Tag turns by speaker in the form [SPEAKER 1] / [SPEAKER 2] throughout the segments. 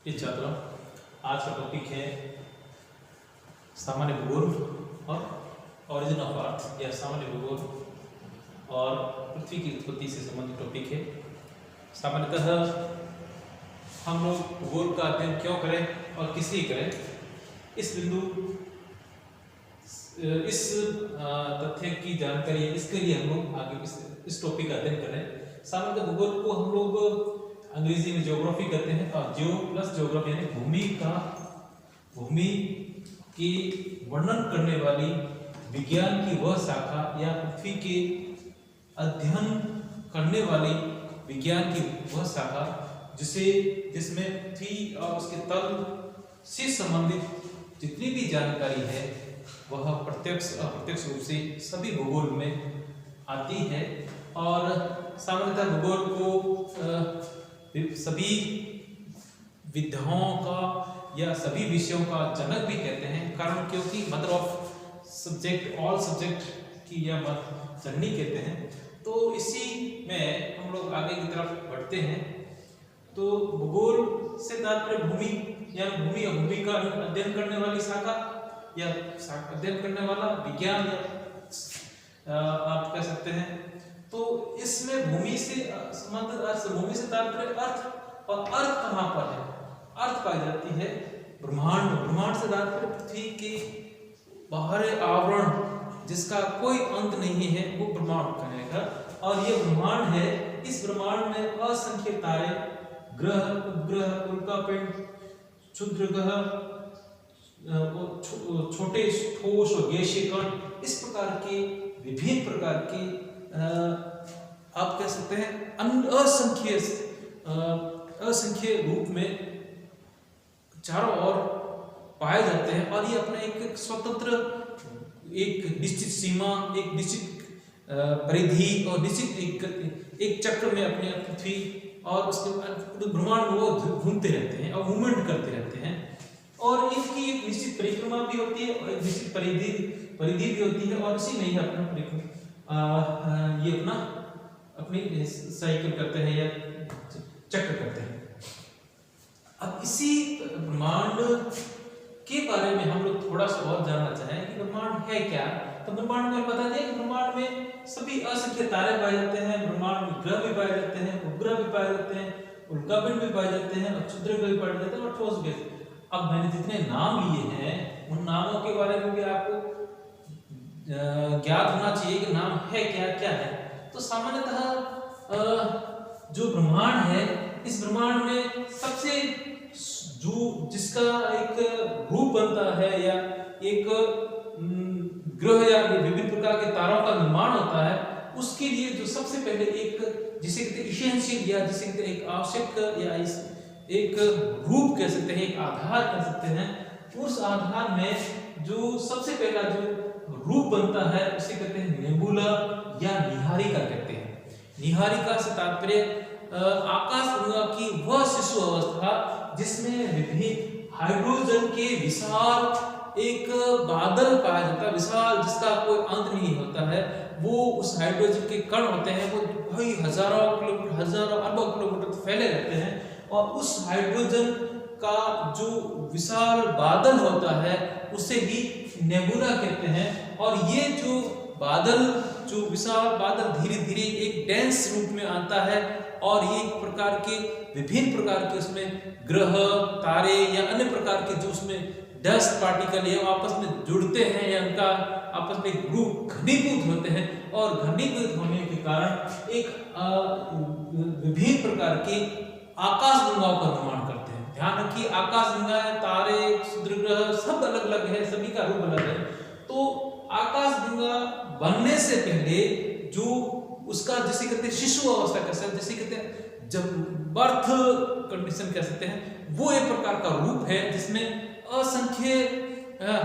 [SPEAKER 1] ये छात्रों, आज का टॉपिक है सामान्य भूगोल और ओरिजिन ऑफ अर्थ या सामान्य भूगोल और पृथ्वी की उत्पत्ति से संबंधित टॉपिक है। सामान्यतः हम लोग भूगोल का अध्ययन क्यों करें और किस लिए करें, इस बिंदु इस तथ्य की जानकारी इसके लिए हम लोग आगे इस टॉपिक का अध्ययन कर रहे हैं। सामान्यतः भूगोल को हम लोग अंग्रेजी में ज्योग्राफी कहते हैं और जियो प्लस ज्योग्राफी यानी भूमि की वर्णन करने वाली विज्ञान की वह शाखा या पृथ्वी के अध्ययन करने वाली विज्ञान की वह शाखा जिसमें पृथ्वी और उसके तल से संबंधित जितनी भी जानकारी है वह प्रत्यक्ष अप्रत्यक्ष रूप से सभी भूगोल में आती है। और सामान्यतः भूगोल को सभी विधाओं का या सभी विषयों का जनक भी कहते हैं, कारण क्योंकि mother of subject all subject की यह मत जननी कहते हैं। तो इसी में हम लोग आगे की तरफ बढ़ते हैं। तो भूगोल से तात्पर्य भूमि या भूमि का अध्ययन करने वाली शाखा या अध्ययन करने वाला विज्ञान आप कह सकते हैं। तो इसमें भूमि से संबंधित अर्थ, भूमि से तात्पर्य अर्थ, और अर्थ कहाँ पर है? अर्थ पाई जाती है ब्रह्मांड। ब्रह्मांड से तात्पर्य पृथ्वी के बाहरी आवरण जिसका कोई अंत नहीं है वो ब्रह्मांड कहेगा। और ये ब्रह्मांड है, इस ब्रह्मांड में असंख्य तारे, ग्रह, उपग्रह, उल्कापिंड, क्षुद्र ग्रह, छोटे ठोस और गैसीय कण, इस प्रकार के विभिन्न प्रकार के आप कह सकते हैं असंख्य रूप में चारों ओर पाए जाते हैं। और ये अपना एक स्वतंत्र, एक निश्चित सीमा, एक निश्चित परिधि और निश्चित एक चक्र में अपने पृथ्वी और उसके ब्रह्मांड में वो घूमते रहते हैं और मूवमेंट करते रहते हैं। और इनकी एक निश्चित परिक्रमा भी होती है और एक निश्चित परिधि भी होती है। और इसी में ही अपना ये अपनी साइकिल करते हैं या चक्र करते हैं। अब इसी ब्रह्मांड के बारे में हम लोग थोड़ा सा और जानना चाहें कि ब्रह्मांड है क्या। तो ब्रह्मांड में बता दें कि ब्रह्मांड में सभी असंख्य तारे पाए जाते हैं, ब्रह्मांड में ग्रह भी पाए जाते हैं, उपग्रह भी पाए जाते हैं, उल्कापिंड भी पाए जाते हैं और क्षुद्र ग्रह भी पाए जाते हैं और ठोस गैस। अब मैंने जितने नाम लिए हैं उन नामों के बारे में भी आपको ज्ञात होना चाहिए कि नाम है क्या क्या है। तो सामान्यतः जो ब्रह्मांड है, इस ब्रह्मांड में सबसे जिसका एक रूप बनता है या एक ग्रह या विभिन्न प्रकार के तारों का निर्माण होता है, उसके लिए जो सबसे पहले एक जिसे कहते हैं इसेंशियल या जिसे कहते हैं एक आवश्यक या एक रूप कह सकते हैं, एक आधार कह सकते हैं, उस आधार में जो सबसे पहला जो रूप बनता है उसे कहते हैं नेबुला या निहारिका कहते हैं। निहारिका से तात्पर्य आकाशगंगा की वह शिशु अवस्था जिसमें विभिन्न हाइड्रोजन के विशाल एक बादल पाया जाता है, विशाल जिसका कोई अंत नहीं होता है। वो उस हाइड्रोजन के कण होते हैं, वो भाई हजारों किलोमीटर, हजारों अरबों किलोमीटर फैले रहते हैं। और उस हाइड्रोजन का जो विशाल बादल होता है उसे ही नेबुला कहते हैं। और ये जो बादल, जो विशाल बादल धीरे धीरे एक डेंस रूप में आता है और ये एक प्रकार के विभिन्न प्रकार के उसमें ग्रह, तारे या अन्य प्रकार के जो उसमें डस्ट पार्टिकल है आपस में जुड़ते हैं या उनका आपस में ग्रुप घनीभूत होते हैं। और घनीभूत होने के कारण एक विभिन्न प्रकार के आकाशगंगाओं का निर्माण करते हैं। ध्यान रखिए, आकाशगंगा, तारे, क्षुद्र ग्रह सब अलग अलग है, सभी का रूप अलग है। तो आकाशगंगा बनने से पहले जो उसका जिसे कहते हैं शिशु अवस्था कह सकते हैं, जिसे कहते हैं जब बर्थ कंडीशन कह सकते हैं, वो एक प्रकार का रूप है जिसमें असंख्य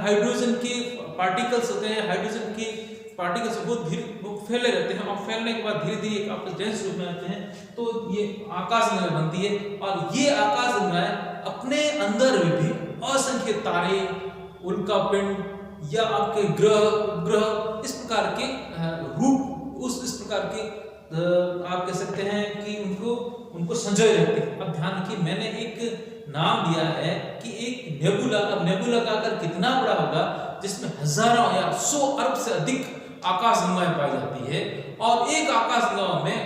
[SPEAKER 1] हाइड्रोजन के पार्टिकल्स होते हैं। हाइड्रोजन के पार्टिकल्स बहुत धीरे फैले रहते हैं और फैलने के बाद धीरे धीरे आपस डेंस रूप में आते हैं। तो ये आकाशगंगा बनती है। और ये आकाशगंगाएं अपने अंदर भी असंख्य तारे, उल्कापिंड या आपके ग्रह इस प्रकार के रूप, इस प्रकार के आप कह सकते हैं कि उनको संजोए रहते हैं। अब ध्यान रखिए, मैंने एक नाम दिया है कि एक नेबुला। अब नेबुला का आकार कितना बड़ा होगा, जिसमें हजारों या 100 अरब से अधिक आकाशगंगाएं पाई जाती है, और एक आकाशगंगा में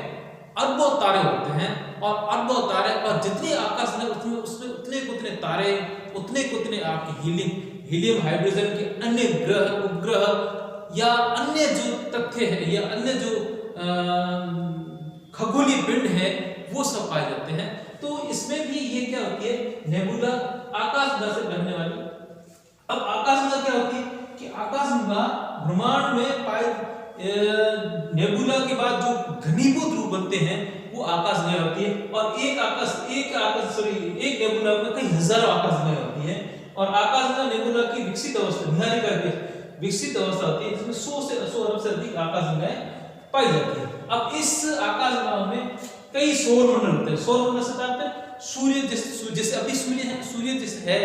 [SPEAKER 1] अरबों तारे होते हैं, और अरबों तारे, और जितने आकाशगंगा उसमें उतने उतने तारे, उतने आपके हीलियम हाइड्रोजन के अन्य ग्रह, उपग्रह या अन्य जो तथ्य है या अन्य जो खगोलीय पिंड है वो सब पाए जाते हैं। तो इसमें भी ये क्या होती है, नेबुला, आकाशगंगा से बनने वाली। अब आकाशगंगा क्या होती है कि आकाशगंगा ब्रह्मांड में पाए नेबुला के बाद जो घनीभूत रूप बनते हैं वो आकाशगंगा होती है, और एक नेबुला में कई हजारों आकाशगंगा होती है, और आकाशगंगा नेबुला की विकसित अवस्था, निहारिका की विकसित अवस्था होती है, जिसमें 100 से 100 अरब से अधिक आकाशगंगाएं पाई जाती है। अब इस आकाशगंगा में कई सौर मंडल होते हैं। सौर मंडल से तात्पर्य सूर्य, जैसे अभी सूर्य जैसे है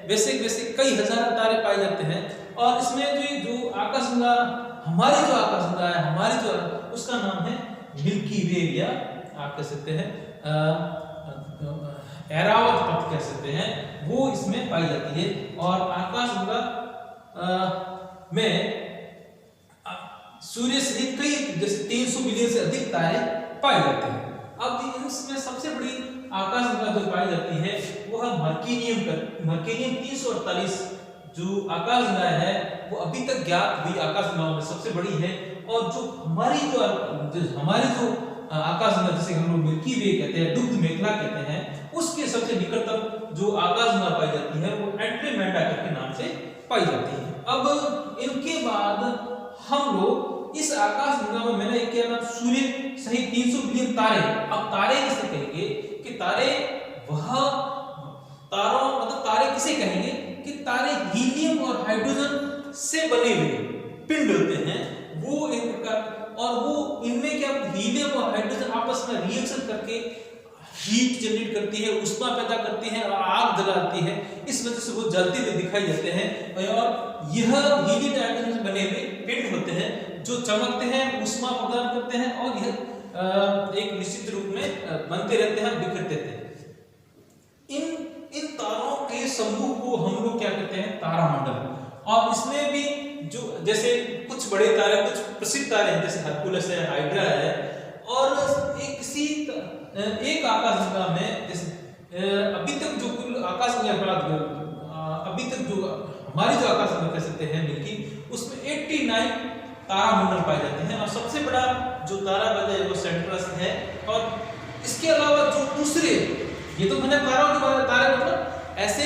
[SPEAKER 1] वैसे वैसे कई हजार तारे पाए जाते हैं, और इसमें जो आकाशगंगा, हमारी जो आकाशगंगा है, हमारी जो उसका नाम है मिल्की वे, या आप कह सकते हैं ऐरावत पथ कह सकते हैं, वो इसमें पाई जाती है। और आकाशगंगा में सूर्य सहित कई जैसे 300 बिलियन से अधिक तारे पाए जाते हैं। अब इनमें सबसे बड़ी आकाशगंगा जो पाई जाती है वो है मर्केनियम 348 जो आकाशगंगा है वो अभी तक ज्ञात हुई आकाशगंगाओं में सबसे बड़ी है। और जो हमारी जो आकाशगंगा, जिसे हम लोग मिल्की वे कहते हैं, दुग्ध मेखला कहते हैं, उसके सबसे निकटतम जो आकाशगंगा पाई जाती है वो एंड्रोमेडा के नाम से पाई जाती है। अब इनके बाद हम लोग इस आकाशगंगा में, मैंने क्या नाम, सूर्य सहित 300 बिलियन तारे। अब तारे किसे कहेंगे कि तारे किसे कहेंगे कि तारे हीलियम और हाइड्रोजन से बने हुए पिंड होते हैं, वो एक प्रकार, और वो इनमें क्या, हीलियम और हाइड्रोजन आपस में रिएक्शन करके हीट जनरेट करती है, ऊष्मा पैदा करती है और आग जलाती है। इस वजह से वो जलते हुए दिखाई देते हैं, और यह हीलियम हाइड्रोजन से बने हुए पिंड होते हैं जो चमकते हैं, ऊष्मा प्रदान करते हैं, और यह एक निश्चित रूप में बनते रहते हैं, बिखरते रहते हैं। इन तारों के समूह को हम लोग क्या कहते हैं, तारामंडल। और इसमें भी जो जैसे कुछ बड़े तारे, कुछ प्रसिद्ध तारे हैं, जैसे हरकुलस है, हाइड्रा है, और एक आकाशगंगा में जैसे अभी तक जो कुल आकाशगंगा, अभी तक जो हमारी जो आकाशगंगा कह सकते हैं मिल्की, उसमें 89 तारामंडल पाए जाते हैं, और सबसे बड़ा जो तारा है वो सेंट्रस है। और इसके अलावा जो दूसरे, ये तो मैंने तारे मतलब ऐसे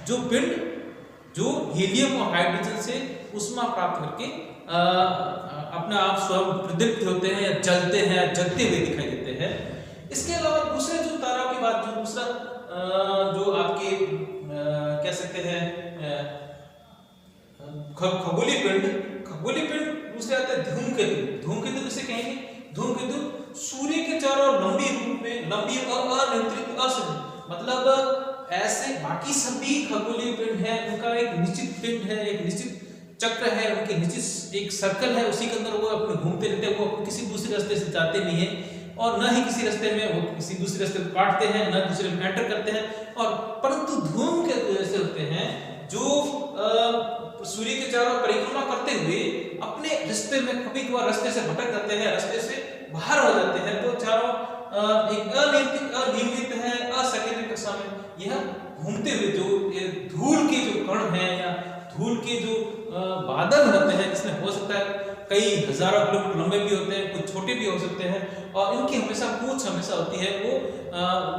[SPEAKER 1] जो पिंड जो हीलियम और हाइड्रोजन से ऊष्मा प्राप्त करके अपना आप स्वयं प्रदीप्त होते हैं, या जलते हैं, या जलते हुए दिखाई देते हैं। इसके अलावा दूसरे जो तारों के बाद जो दूसरा जो आपके कह सकते हैं खगोलीय पिंड दूसरे आते हैं धूमकेतु किसे कहेंगे, धूमकेतु सूर्य के चारों ओर लंबी और अनियंत्रित मतलब ऐसे बाकी सभी खगोलीय पिंड हैं, उनका एक निश्चित पिंड है, एक निश्चित चक्र है, उनके निश्चित एक सर्कल है, उसी के अंदर वो अपने घूमते रहते हैं, वो किसी दूसरे रास्ते से जाते नहीं है, और न ही किसी रास्ते में वो किसी दूसरे रास्ते को काटते हैं, न दूसरे में एंटर करते हैं। और परंतु धूमकेतु ऐसे होते हैं जो सूर्य के चारों परिक्रमा करते हुए अपने रास्ते में कभी-कभार रास्ते से भटक जाते हैं, रास्ते से बाहर हो जाते हैं, तो चारों एक अनियमित है, असंगठित कक्षा में यह घूमते हुए जो धूल के जो कण हैं या धूल के जो बादल होते हैं, जिसमें हो सकता है कई हजारों किलोमीटर लंबे भी होते हैं, कुछ छोटे भी हो सकते हैं, और इनकी हमेशा पूंछ हमेशा होती है वो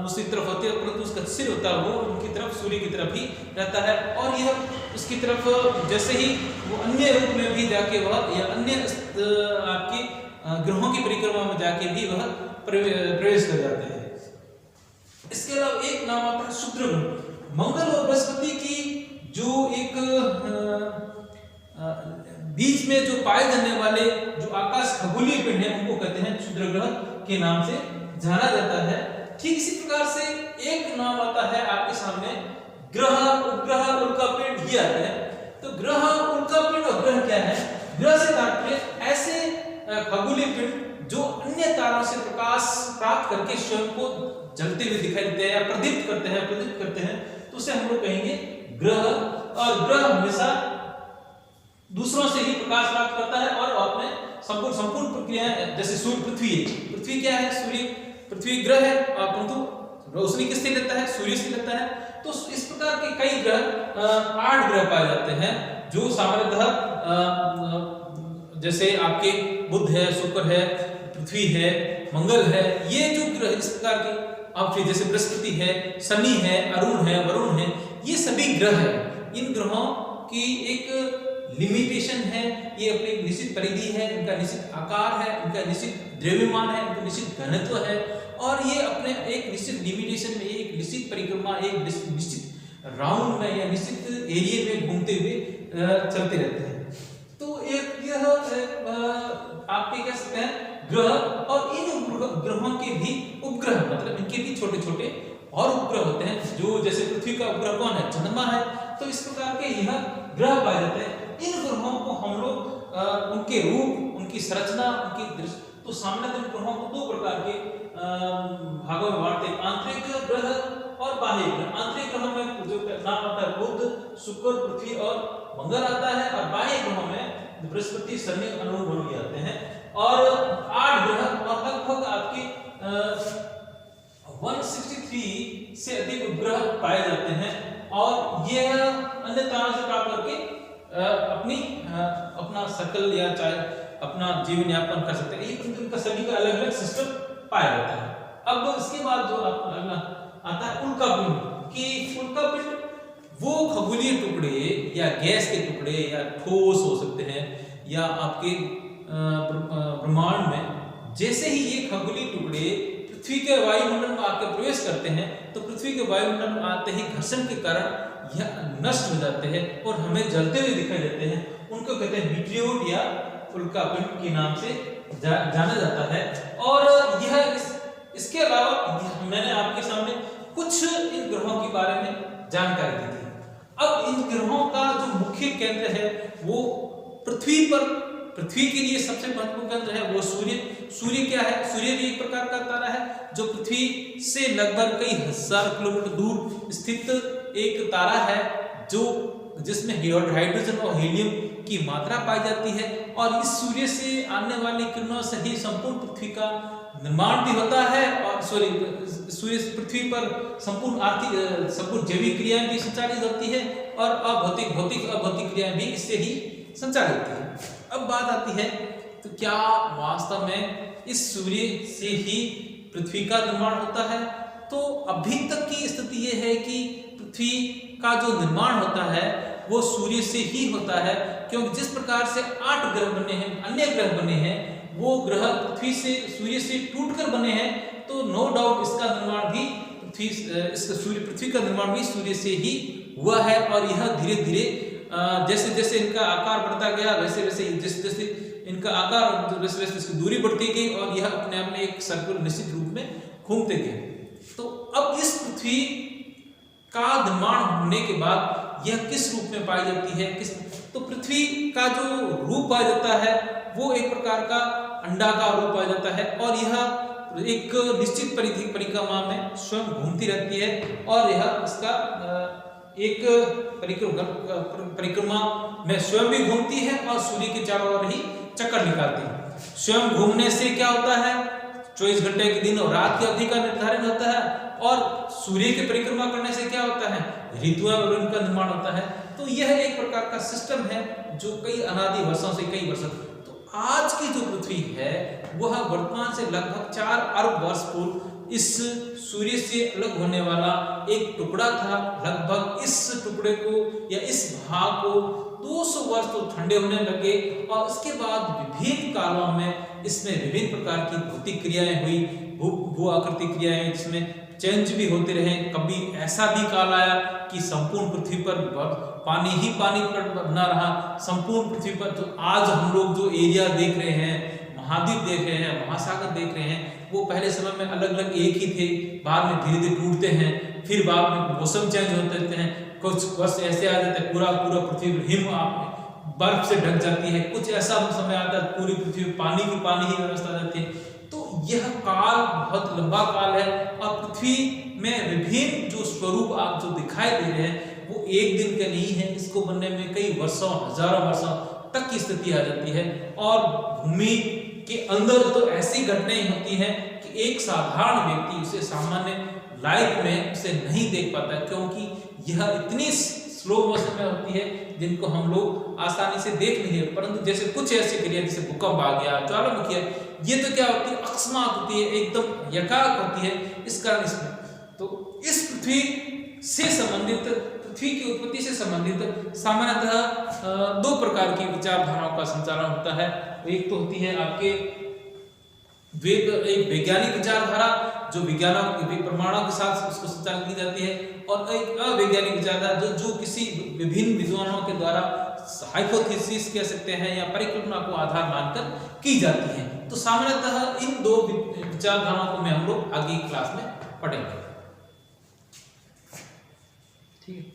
[SPEAKER 1] उसी तरफ होती है, परंतु उसका सिर होता है वो उनकी तरफ, सूर्य की तरफ ही रहता है। और यह उसकी तरफ जैसे ही वो अन्य रूप में भी जाके वह, या अन्य आपकी ग्रहों की परिक्रमा में जाके भी वह प्रवेश कर जाते हैं। इसके अलावा एक नाम आता है शुक्र ग्रह। मंगल और बृहस्पति की जो एक बीच में जो पाए जाने वाले जो आकाश खगोलीय पिंड है उनको कहते हैं क्षुद्र ग्रह के नाम से जाना जाता है। ठीक इसी प्रकार से एक नाम आता है आपके सामने ग्रह, उपग्रह, उल्कापिंड, ये आता है। तो ग्रह, उल्कापिंड और ग्रह क्या है? ग्रह से तात्पर्य ऐसे खगोलीय पिंड जो अन्य तारों से प्रकाश प्राप्त करके स्वयं को जलते हुए दिखाई देते हैं या प्रदीप्त करते हैं, तो उसे हम लोग कहेंगे ग्रह। और ग्रह हमेशा दूसरों से ही प्रकाश प्राप्त करता है और अपने संपूर्ण प्रक्रिया, जैसे सूर्य पृथ्वी क्या है, पृथ्वी ग्रह है, परंतु रोशनी किससे लेता है, सूर्य से लेता है। तो इस प्रकार के कई ग्रह 8 ग्रह पाए जाते हैं जो सामान्यतः जैसे आपके बुध है, शुक्र है, पृथ्वी है, मंगल है, ये जो ग्रह इस प्रकार के, अब फिर जैसे बृहस्पति है, शनि है, अरुण है, वरुण है, ये सभी ग्रह है। इन ग्रहों की एक लिमिटेशन है, ये अपनी एक निश्चित परिधि है, इनका निश्चित आकार है, इनका निश्चित द्रव्यमान है, इनका निश्चित घनत्व है, और ये अपने एक निश्चित लिमिटेशन में, एक निश्चित परिक्रमा, एक निश्चित राउंड में या निश्चित एरिया में घूमते हुए चलते रहते हैं। तो एक यह आपके कह सकते हैं ग्रह, और इन ग्रहों के भी उपग्रह, मतलब इनके भी छोटे छोटे और उपग्रह होते हैं, जो जैसे पृथ्वी का उपग्रह कौन है, चंद्रमा है। तो इस प्रकार के यह ग्रह पाए जाते हैं। इन ग्रहों को हम लोग उनके रूप, उनकी संरचना, उनकी दृश्य, तो सामान्यतः ग्रहों को 2 प्रकार के भागों में बांटते हैं, आंतरिक ग्रह और बाह्य ग्रह। आंतरिक ग्रहों में जो नाम आता है बुध, शुक्र, पृथ्वी और मंगल आता है, और बाह्य ग्रहों में बृहस्पति, शनि, अरुण, वरुण आते हैं। और 8 ग्रह और लगभग आपके 163 से अधिक उपग्रह पाए जाते हैं, और ये अन्य तारों से प्राप्त करके अपना सर्कल या चाहे अपना जीवन यापन कर सकते हैं। ये उनका सभी का अलग अलग सिस्टम पाया जाता है। अब इसके बाद जो अगला आता है उल्कापिंड, कि उल्कापिंड वो खगोलीय टुकड़े या गैस के टुकड़े या ठोस हो सकते हैं, या आपके ब्रह्मांड में जैसे ही ये खगोलीय टुकड़े पृथ्वी के वायुमंडल में आकर प्रवेश करते हैं, तो पृथ्वी के वायुमंडल में आते ही घर्षण के कारण यह नष्ट हो जाते हैं और हमें जलते हुए दिखाई देते हैं। उनको कहते हैं मीटियोर या उल्कापिंड के नाम से जाना जाता है। और यह इसके अलावा मैंने आपके सामने कुछ इन ग्रहों के बारे में जानकारी दी थी। अब इन ग्रहों का जो मुख्य केंद्र है वो पृथ्वी के लिए सबसे महत्वपूर्ण केंद्र है वो सूर्य क्या है, सूर्य भी एक प्रकार का तारा है जो पृथ्वी से लगभग कई हजार किलोमीटर दूर स्थित एक तारा है, जो जिसमें हाइड्रोजन और हीलियम की मात्रा पाई जाती है। और इस सूर्य से आने वाली किरणों से ही संपूर्ण पृथ्वी का निर्माण भी होता है, और सूर्य पृथ्वी पर संपूर्ण जैविक क्रियाएं भी संचालित होती है, और अभौतिक क्रियाएं भी इससे ही संचालित होती है। अब बात आती है तो क्या वास्तव में इस सूर्य से ही पृथ्वी का निर्माण होता है? तो अभी तक की स्थिति यह है कि पृथ्वी का जो निर्माण होता है वो सूर्य से ही होता है, क्योंकि जिस प्रकार से 8 ग्रह बने हैं, अन्य ग्रह बने हैं, वो ग्रह सूर्य से टूटकर बने हैं, तो नो डाउट इसका निर्माण भी पृथ्वी का निर्माण भी सूर्य से ही हुआ है। और यह धीरे धीरे जैसे जैसे इनका आकार बढ़ता गया, वैसे जैसे इनका आकार वैसे इसकी दूरी बढ़ती गई, और यह अपने आप में एक सर्कुलर निश्चित रूप में घूमते गए। तो अब इस पृथ्वी का निर्माण होने के बाद यह किस रूप में पाई जाती है, तो पृथ्वी का जो रूप पाया जाता है वो एक प्रकार का अंडाकार रूप पाया जाता है, और यह एक निश्चित परिक्रमा में स्वयं घूमती रहती है, और यह इसका एक परिक्रमा में स्वयं भी घूमती है और सूर्य के चारों ओर ही चक्कर निकालती है। स्वयं घूमने से क्या होता है, 24 घंटे के दिन और रात की अवधि का निर्धारण होता है, और सूर्य की परिक्रमा करने से क्या होता है, ऋतुओं और उनका निर्माण होता है। तो यह एक प्रकार का सिस्टम है जो कई अनादि वर्षों से कई वर्षों, तो आज की जो पृथ्वी है वह वर्तमान से लगभग 4 अरब वर्ष पूर्व इस सूर्य से अलग होने वाला एक टुकड़ा था। लगभग इस टुकड़े को या इस भाग को 200 वर्ष तो ठंडे होने लगे, और उसके बाद विभिन्न कालों में इसमें विभिन्न प्रकार की भौतिक क्रियाएं हुई, भू आकृति क्रियाएं, जिसमें चेंज भी होते रहे। कभी ऐसा भी काल आया कि संपूर्ण पृथ्वी पर पानी ही पानी बना रहा। संपूर्ण पृथ्वी पर तो आज हम लोग जो एरिया देख रहे हैं, महाद्वीप देख रहे हैं, महासागर देख रहे हैं, वो पहले समय में अलग अलग एक ही थे, बाद में धीरे धीरे टूटते हैं, फिर बाद में मौसम चेंज होते रहते हैं। कुछ वर्ष ऐसे आ जाते हैं पूरा पृथ्वी हिम बर्फ से ढक जाती है, कुछ ऐसा समय आता है पूरी पृथ्वी पानी की व्यवस्था आ जाती है। तो यह काल बहुत लंबा काल है और पृथ्वी में विभिन्न जो स्वरूप आप जो दिखाई दे रहे हैं वो एक दिन के नहीं है, इसको बनने में कई वर्षों, हजारों वर्षों तक की स्थिति आ जाती है। और भूमि के अंदर तो ऐसी घटनाएं होती हैं कि एक साधारण व्यक्ति उसे सामान्य लाइफ में उसे नहीं देख पाता, क्योंकि यह इतनी स्लो मोशन में होती है जिनको हम लोग आसानी से देख नहीं है। परंतु जैसे कुछ ऐसी क्रिया जैसे भूकंप आ गया, ज्वालामुखी है, ये तो क्या होती है, अकस्मात होती है, एकदम यकाक होती है। इस कारण इसमें तो इस पृथ्वी से संबंधित, पृथ्वी की उत्पत्ति से संबंधित सामान्यतः दो प्रकार की विचारधाराओं का संचालन होता है। एक तो होती है आपके एक वैज्ञानिक विचारधारा जो विज्ञानों प्रमाणों के साथ उसको संचालित की जाती है, और एक अवैज्ञानिक विचारधारा जो किसी विभिन्न विद्वानों के द्वारा हाइपोथेसिस कह सकते हैं या परिकल्पना को आधार मानकर की जाती है। तो सामान्यतः इन दो विचारधाराओं को हम लोग आगे की क्लास में पढ़ेंगे। ठीक है।